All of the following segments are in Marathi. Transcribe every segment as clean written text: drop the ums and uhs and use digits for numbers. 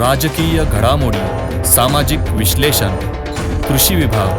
राजकीय घडामोडी, सामाजिक विश्लेषण, कृषी विभाग,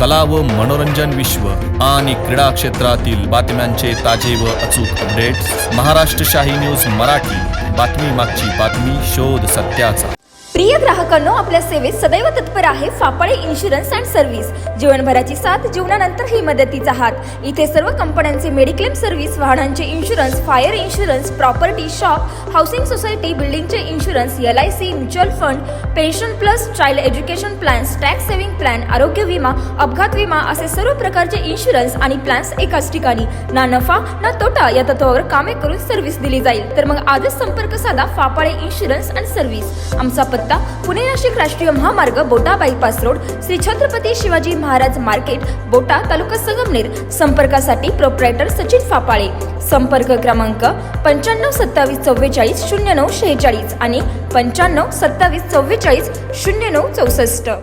कला व मनोरंजन विश्व आणि क्रीडा क्षेत्रातील बातम्यांचे ताजे व अचूक अपडेट्स महाराष्ट्र शाही न्यूज मराठी. बातमी मागची बातमी, शोध सत्याचा. प्रिय ग्राहकांनो, आपल्या सेवेत सदैव तत्पर आहे फापाळे इन्शुरन्स अँड सर्व्हिस. जीवनभराची साथ, जीवनानंतरही मदतीचा हात. इथे सर्व कंपन्यांचे मेडिक्लेम सर्व्हिस, वाहनांचे insurance, fire insurance, property, shop, housing society, बिल्डिंगचे insurance, LIC, mutual fund, pension plus, child education plans, tax saving plan, आरोग्य विमा, अपघात विमा असे सर्व प्रकारचे इन्शुरन्स आणि प्लॅन्स एकाच ठिकाणी. ना नफा ना तोटा या तत्वावर कामे करून सर्व्हिस दिली जाईल. तर मग आजच संपर्क साधा फापाळे इन्शुरन्स अँड सर्व्हिस. आमचा पत्ता पुणे नाशिक राष्ट्रीय महामार्ग, बोटा bypass road, Shri Chhatrapati Shivaji Maharaj market, बोटा, तालुका संगमनेर. संपर्कासाठी प्रोप्रायटर सचिन फापाळे. संपर्क क्रमांक 95 27 44 09 46 आणि 95 27 44 09 64.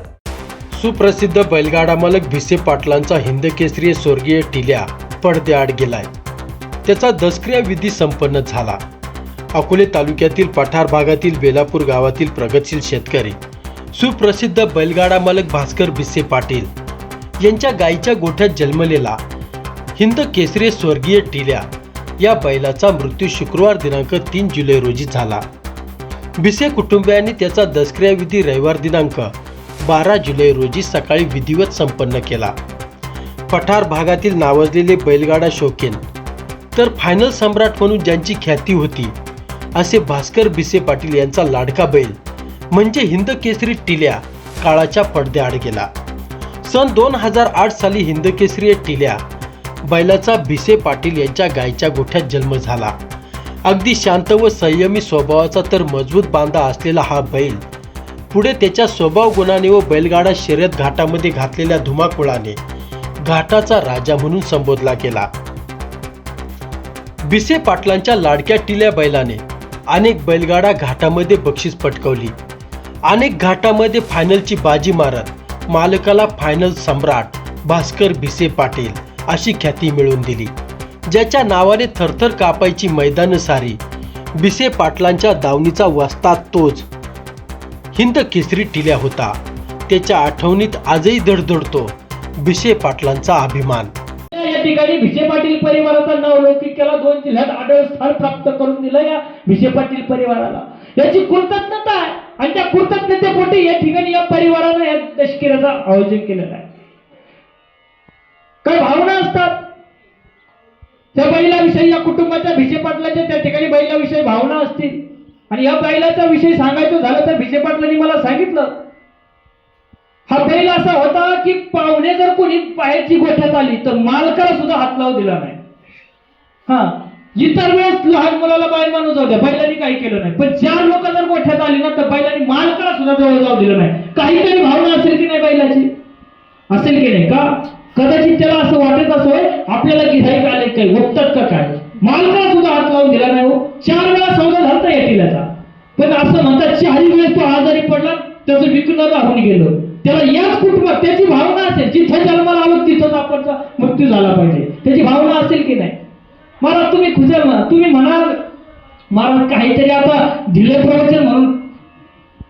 सुप्रसिद्ध बैलगाडा मालक भिसे पाटलांचा हिंदकेसरी स्वर्गीय टिल्या पडद्याआड गेलाय. त्याचा दसक्रिया विधी संपन्न झाला. अकोले तालुक्यातील पठार भागातील बेलापूर गावातील प्रगतशील शेतकरी सुप्रसिद्ध बैलगाडा मालक भास्कर भिसे पाटील यांच्या गायीच्या गोठ्यात जन्मलेला हिंद केसरी स्वर्गीय टिल्या या बैलाचा मृत्यू शुक्रवार दिनांक 3 जुलै रोजी झाला. भिसे कुटुंबियांनी त्याचा दसक्रिया विधी रविवार दिनांक 12 जुलै रोजी सकाळी विधिवत संपन्न केला. पठार भागातील नावाजलेले बैलगाडा शौकीन तर फायनल सम्राट म्हणून ज्यांची ख्याती होती असे भास्कर भिसे पाटील यांचा लाडका बैल म्हणजे हिंद केसरी टिल्या काळाच्या पडद्याआड गेला. सन 2008 साली हिंद केसरी टिल्या बैलाचा भिसे पाटील यांच्या गायीच्या गोठ्यात जन्म झाला. अगदी शांत व संयमी स्वभावाचा तर मजबूत बांधा असलेला हा बैल पुढे त्याच्या स्वभाव गुणाने व बैलगाडा शर्यत घाटामध्ये घातलेल्या धुमाकुळाने घाटाचा राजा म्हणून संबोधला गेला. भिसे पाटलांच्या लाडक्या टिल्या बैलाने अनेक बैलगाडा घाटामध्ये बक्षीस पटकावली. अनेक घाटामध्ये फायनलची बाजी मारत मालकाला फायनल सम्राट भास्कर भिसे पाटील अशी ख्याती मिळवून दिली. ज्याच्या नावाने थरथर कापायची मैदान सारी भिसे पाटलांच्या दावणीचा वस्ताद तोच हिंद केसरी टिल्या होता. त्याच्या आठवणीत आजही धडधडतो भिसे पाटलांचा अभिमान. या ठिकाणी भिसे पाटील परिवाराचा नावलौकिक केला. 2 जिल्ह्यात आढळ स्थान प्राप्त करून दिलं या भिसे पाटील परिवाराला. याची कृतज्ञता आहे आणि त्या कृतज्ञतेपोटी या ठिकाणी या परिवारानं या दशकिराचं आयोजन केलेलं आहे. काही भावना असतात त्या बैलाविषयी, या कुटुंबाच्या भिसे पाटलाच्या त्या ठिकाणी बैलाविषयी भावना असतील. आणि या बैलाचा विषय सांगायचं झालं तर भिसे पाटलांनी मला सांगितलं, हा बैल असा होता की पाहुणे जर कोणी बाहेरची गोठ्यात आली तर मालकाला सुद्धा हात लावू दिला नाही. इतर वेळेस लहान मुलाला बाहेर माणूस जाऊ द्या, बैलांनी काही केलं नाही. पण 4 लोक जर गोठ्यात आली ना तर बैलांनी मालकाला सुद्धा जवळ जाऊ दिलं नाही. काहीतरी भावना असेल की नाही बैलाची, असेल की नाही? का कदाचित त्याला असं वाटत असोय आपल्याला गिऱ्हाईक आले काय, बघतात का काय, मालकाला सुद्धा हात लावून दिला नाही. 4 वेळा सौदा झालता या टिल्याचा. पण असं म्हणतात 4ही वेळेस तो आजारी पडला, त्याचं विकणं राहून गेलं. त्याला याच कुटुंबात त्याची भावना असेल, जिथं जन्माला आलो तिथंच आपणचा मृत्यू झाला पाहिजे, त्याची भावना असेल की नाही? महाराज तुम्ही खुशाल म्हणा, तुम्ही म्हणाल महाराज काहीतरी आता ढिले प्रवचन म्हणून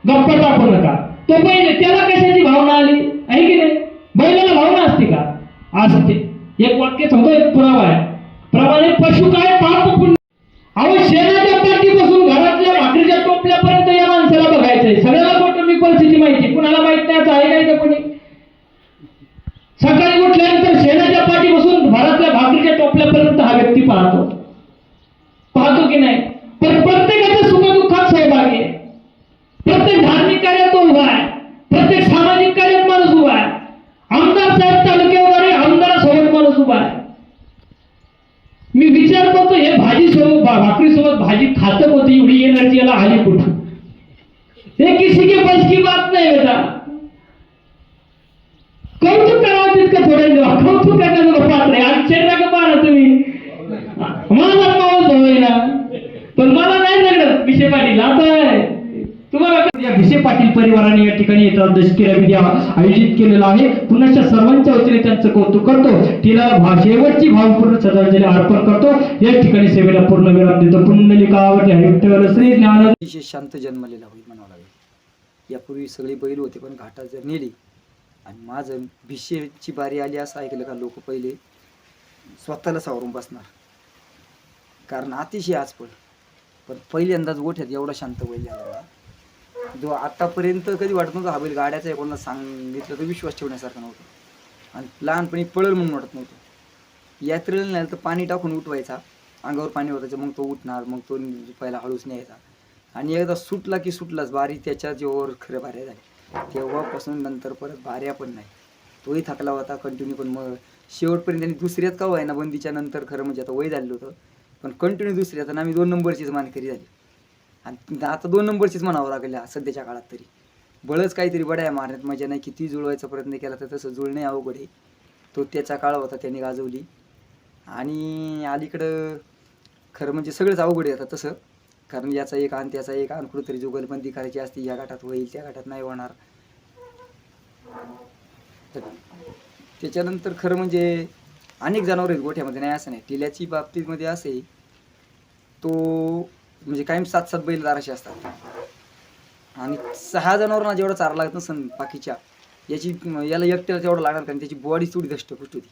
गप्पा टाकू नका. तो बैल त्याला कशाची भावना आली आहे की नाही? बैलाला भावना असते का? असते. एक वाक्य सांगतो, एक पुरावा आहे. प्रमाणे पशु काय पाप पुण्य. अहो शेणाच्या पाठीपासून घरातल्या भाकरीच्या टोपल्यापर्यंत या माणसाला बघायचंय. सगळ्याला मोठं मी परिस्थिती माहिती, कुणाला माहित नाही असं आहे काय? कोणी सकाळी उठल्यानंतर शेणाच्या पाठीपासून घरातल्या भाकरीच्या टोपल्यापर्यंत हा व्यक्ती पाहतो की नाही? पण प्रत्येकाच्या सुखदुःखात सहभागी आहे. प्रत्येक धार्मिक कार्यात तो उभा आहे, प्रत्येक सामाजिक कार्यात माणूस उभा आहे. आमदार साहेब तालुक्यावर आमदारासोबत माणूस उभा आहे. मी विचार करतो हे भाजी सोबत भाकरी सोबत भाजी खातं होतं, एवढी एनर्जी याला आली कुठं? हे किसी के बस की बात नाही बेटा. कौतुक करावं तितकं थोडं, कौतुक करण्याचं पात्र आहे. आश्चर्य का पाहा तुम्ही, माझा पाऊस होईना पण मला नाही लागलं भिसे पाटील. आता तुम्हाला या भिसे पाटील परिवाराने या ठिकाणी दशक्रिया विधी आयोजित केलेला आहे. पुनश्च सर्वांच्या वतीने त्यांचं कौतुक करतो. तिला शेवटची भावपूर्ण श्रद्धांजली अर्पण करतो. या ठिकाणी सेवेला पूर्ण विराम देतो. पुंडलिकावटी हरिविठ्ठल श्री ज्ञान अतिशय शांत जन्मलेला होईल म्हणावं लागेल. यापूर्वी सगळी बैल होते पण घाटात जर नेली आणि माझं भिशेची बारी आली असं ऐकलं का लोक पहिले स्वतःला सावरून बसणार, कारण अतिशय आजपण. पण पहिल्यांदाच गोठ्यात एवढा शांत बैल झाला जो आतापर्यंत कधी वाटत नव्हतं. हा बैल गाड्याचा आहे, कोणाला सांगितलं तर विश्वास ठेवण्यासारखं नव्हतं आणि लहानपणी पळल म्हणून वाटत नव्हतं. यात्रेला नाही तर पाणी टाकून उठवायचा, अंगावर पाणी होतायचं, मग तो उठणार, मग तो पहिला हळूच न्यायचा आणि एकदा सुटला की सुटलाच. बारी त्याच्या जेव्हावर खरं भाऱ्या झाल्या तेव्हापासून नंतर परत भाऱ्या पण नाही. तोही थकला होता कंटिन्यू, पण मग शेवटपर्यंत त्यांनी दुसऱ्यात का व्हायना बंदीच्या नंतर खरं म्हणजे आता वय झालेलं होतं पण कंटिन्यू दुसऱ्यात आणि आम्ही 2 नंबरचीच मानकरी झाली आणि आता 2 नंबरचीच म्हणावं लागेल सध्याच्या काळात. तरी बळच काहीतरी बड्या मारण्यात मजा नाही. किती जुळवायचा प्रयत्न केला तर तसं जुळणे अवघड आहे. तो त्याचा काळ होता, त्यांनी गाजवली. आणि अलीकडं खरं म्हणजे सगळंच अवघड आहे आता तसं, कारण याचा एक आण त्याचा एक आण कुठंतरी जुगलबंदी करायची असते. या गटात होईल त्या गटात नाही होणार. तर त्याच्यानंतर खरं म्हणजे अनेक जनावर आहेत गोठ्यामध्ये, नाही असं नाही. टिल्याची बाबतीमध्ये असे तो म्हणजे कायम 7-7 बैलदाराशी असतात आणि 6 जनावरांना जेवढा चारा लागत नसन बाकीच्या याला एकट्याला तेवढं लागणार, कारण त्याची बॉडी थोडी धष्टपुष्ट होती.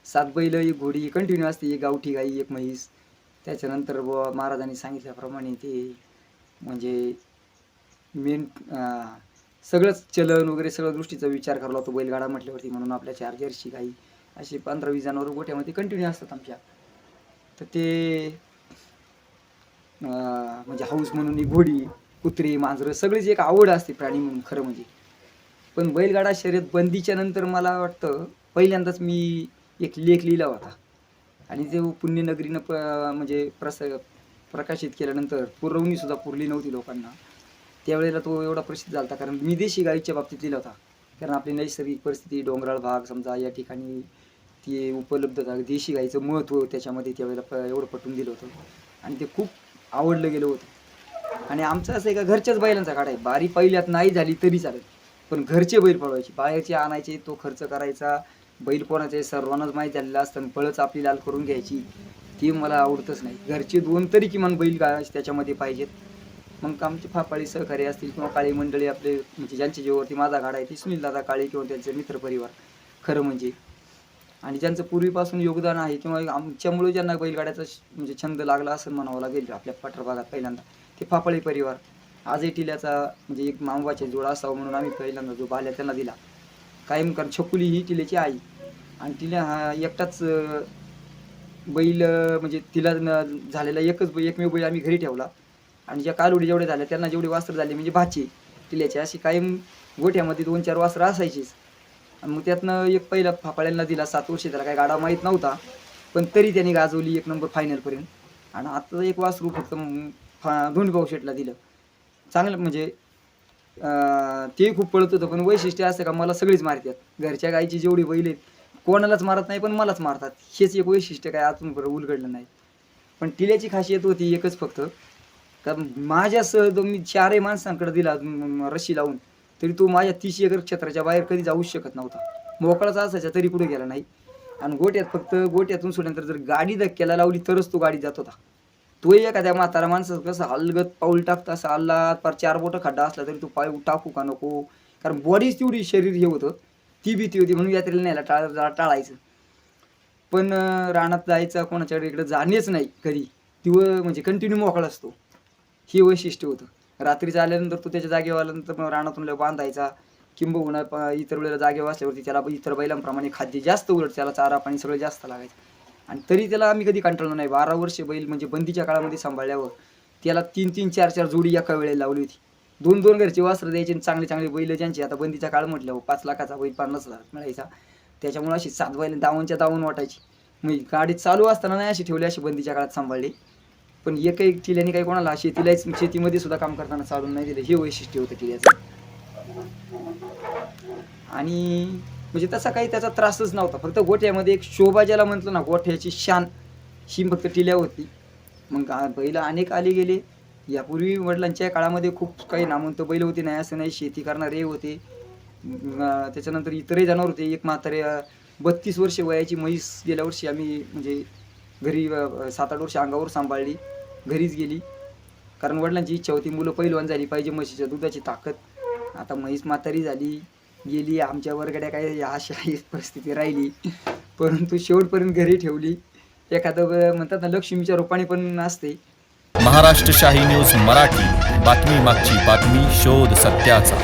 7 बैल, एक घोडी कंटिन्यू असते, एक गावठी गाई, एक म्हैस. त्याच्यानंतर महाराजांनी सांगितल्याप्रमाणे ते म्हणजे मेन सगळंच चलन वगैरे सगळं दृष्टीचा विचार करावा लागतो बैलगाडा म्हटल्यावरती. म्हणून आपल्या 4 जर्सी गाई असे 15-20 जनावर गोठ्यामध्ये कंटिन्यू असतात आमच्या. तर ते म्हणजे हाऊस म्हणून एक घोडी, कुत्री, मांजरं सगळीच एक आवड असते प्राणी म्हणून खरं म्हणजे. पण बैलगाडा शर्यत बंदीच्या नंतर मला वाटतं पहिल्यांदाच मी एक लेख लिहिला होता आणि ते पुण्यनगरीनं म्हणजे प्रकाशित केल्यानंतर पुरवणीसुद्धा पुरली नव्हती लोकांना. त्यावेळेला तो एवढा प्रसिद्ध झाला होता, कारण मी देशी गाईच्या बाबतीत लिहिला होता. कारण आपली नैसर्गिक परिस्थिती, डोंगराळ भाग समजा, या ठिकाणी ती उपलब्धता, देशी गाईचं महत्त्व त्याच्यामध्ये त्यावेळेला एवढं पटवून दिलं होतं आणि ते खूप आवडलं गेलं होतं. आणि आमचं असं आहे का घरच्याच बैलांचा काढा आहे. बारी पहिल्यात नाही झाली तरी चालेल, पण घरचे बैल पळवायचे, बाहेरचे आणायचे, तो खर्च करायचा. बैल कोणाचे सर्वांनाच माहीत झालेलं असतं, पळच आपली लाल करून घ्यायची, ती मला आवडतच नाही. घरचे 2 तरी किमान बैल त्याच्यामध्ये पाहिजेत. मग आमचे फापाळी सहकारी असतील किंवा काळी मंडळी आपले म्हणजे ज्यांच्या जीवावरती माझा गाडा आहे, ती सुनीलदादा काळे किंवा त्यांचे मित्रपरिवार खरं म्हणजे, आणि ज्यांचं पूर्वीपासून योगदान आहे किंवा आमच्यामुळे ज्यांना बैलगाड्याचा म्हणजे छंद लागला असं म्हणावं लागेल आपल्या पठार भागात पहिल्यांदा, ते फापाळी परिवार. आजही टिल्याचा म्हणजे एक मांबाचे जोड असावं म्हणून आम्ही पहिल्यांदा जो बाल्या त्यांना दिला कायम. कारण छकुली ही टिल्याची आई आणि तिला हा एकटाच बैल म्हणजे तिला झालेला एकमेव बैल आम्ही घरी ठेवला. आणि ज्या कालवडी जेवढे झाल्या त्यांना जेवढे वासरं झाले म्हणजे भाची टिल्याची, अशी कायम गोठ्यामध्ये 2-4 वासरं असायचीच. आणि मग त्यातनं एक पहिला फापाळ्यांना दिला, 7 वर्षे त्याला काही गाडा माहीत नव्हता, पण तरी त्यांनी गाजवली 1 नंबर फायनलपर्यंत. आणि आता एक वासरू फक्त धोंडभाऊ शेटला दिलं, चांगलं म्हणजे ते खूप पळत होतं. पण वैशिष्ट्य असं का मला सगळीच मारतात, घरच्या गाईची जेवढी बैल आहेत कोणालाच मारत नाही पण मलाच मारतात. हेच एक वैशिष्ट्य काय अजून बरं उलगडलं नाही. पण टिल्याची खासियत होती एकच फक्त, का माझ्यासह जो मी 4 माणसांकडे दिला रशी लावून तरी तो माझ्या 30 एकर क्षेत्राच्या बाहेर कधी जाऊच शकत नव्हता. मोकळाच असायचा तरी कुठे गेला नाही. आणि गोट्यात फक्त गोट्यातून सोडल्यानंतर जर गाडी धक्क्याला लावली तरच तो गाडी जात होता. तोही एखाद्या म्हातारा माणसाचं कसं हलगत पाऊल टाकतं असं हल्ला, पार 4 बोटं खड्डा असला तरी तो पाय टाकू का नको, कारण बॉडीच तेवढी शरीर हे होतं, ती भीती होती म्हणून यात्रेला न्यायला टाळायचं. पण रानात जायचं कोणाच्याकडे इकडे जाणेच नाही कधी, म्हणजे कंटिन्यू मोकळा असतो, हे वैशिष्ट्य होतं. रात्रीचं आल्यानंतर तो त्याच्या जागेवर आल्यानंतर बांधायचा बांधायचा, किंबहुना इतर वेळेला जागेवर असल्यावरती त्याला इतर बैलांप्रमाणे खाद्य जास्त, उलट त्याला चारा पाणी सगळं जास्त लागायचं. आणि तरी त्याला आम्ही कधी कंटाळलो नाही. 12 वर्षे बैल म्हणजे बंदीच्या काळामध्ये सांभाळल्यावर त्याला 3-3, 4-4 जोडी एका वेळेला लावली होती. 2-2 घरचे वासरं द्यायचे, चांगले चांगले बैल ज्यांचे आता बंदीचा काळ म्हटल्यावर 5 लाखाचा बैल 50,000 मिळायचा. त्याच्यामुळे अशी 7 बैल दावणच्या दावण वाटायची. मग गाडी चालू असताना नाही अशी ठेवली, अशी बंदीच्या काळात सांभाळली. पण एकही टिल्याने काही कोणाला शेतीमध्ये सुद्धा काम करताना चालून नाही दिलं, हे वैशिष्ट्य होतं टिल्याचं. आणि म्हणजे तसा काही त्याचा त्रासच नव्हता, फक्त गोठ्यामध्ये एक शोभा ज्याला म्हटलं ना, गोठ्याची शान ही फक्त टिल्या होती. मग बैल अनेक आले गेले, यापूर्वी वडिलांच्या काळामध्ये खूप काही नामवंत बैल होते, नाही असं नाही, शेती करणारे होते. त्याच्यानंतर इतरही जनावर होते. एक म्हातारे 32 वर्ष वयाची म्हैस गेल्या वर्षी आम्ही म्हणजे घरी 7-8 वर्ष अंगावर सांभाळली, घरीच गेली. कारण वडिलांची इच्छा होती मुलं पैलवान झाली पाहिजे, म्हशीच्या दुधाची ताकद. आता म्हैस म्हातारी झाली, गेली. आमच्या वर्गड्या काय अशी परिस्थिती राहिली, परंतु शेवटपर्यंत घरी ठेवली. एखादं म्हणतात ना लक्ष्मीच्या रूपाने पण असते. महाराष्ट्र शाही न्यूज मराठी, बातमी मागची बातमी, शोध सत्याचा.